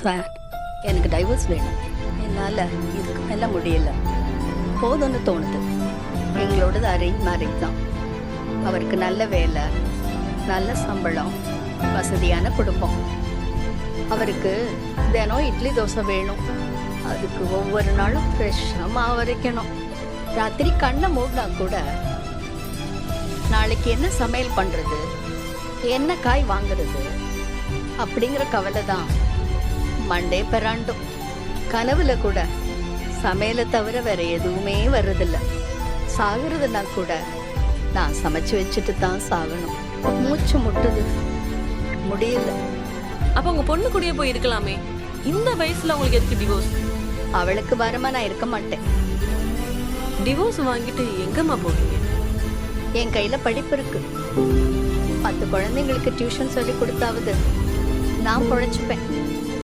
Sir, எனக்கு divorce வேணும். என்னால் இதுக்கு மேலே முடியல. போதும்னு தோணுது. எங்களோடது அரேஞ்ச் மேரேஜ் தான். அவருக்கு நல்ல வேலை, நல்ல சம்பளம், வசதியான குடும்பம். அவருக்கு தினம் இட்லி தோசை வேணும். அதுக்கு ஒவ்வொரு நாளும் ஃப்ரெஷ்ஷாக மாவு அரைக்கணும். ராத்திரி கண்ணை மூடினா கூட நாளைக்கு என்ன சமையல் பண்ணுறது, என்ன காய் வாங்குறது அப்படிங்கிற கவலை தான் மண்டே பெறாண்டும். கனவுல கூட சமையலை தவிர வேற எதுவுமே வர்றதில்ல. சாகுறதுனா கூட நான் சமைச்சு வச்சுட்டு தான் சாகணும். மூச்சு முட்டுது, முடியல. அப்ப உங்க பொண்ணு கூடயே போய் இருக்கலாமே. இந்த வயசுல உங்களுக்கு எதுக்கு டிவோர்ஸ்? அவளுக்கு வரமா நான் இருக்க மாட்டேன். டிவோர்ஸ் வாங்கிட்டு எங்கம்மா போவீங்க? என் கையில படிப்பு இருக்கு. 10 குழந்தைங்களுக்கு டியூஷன் சொல்லி கொடுத்தாவது நான் பொழைச்சுப்பேன்.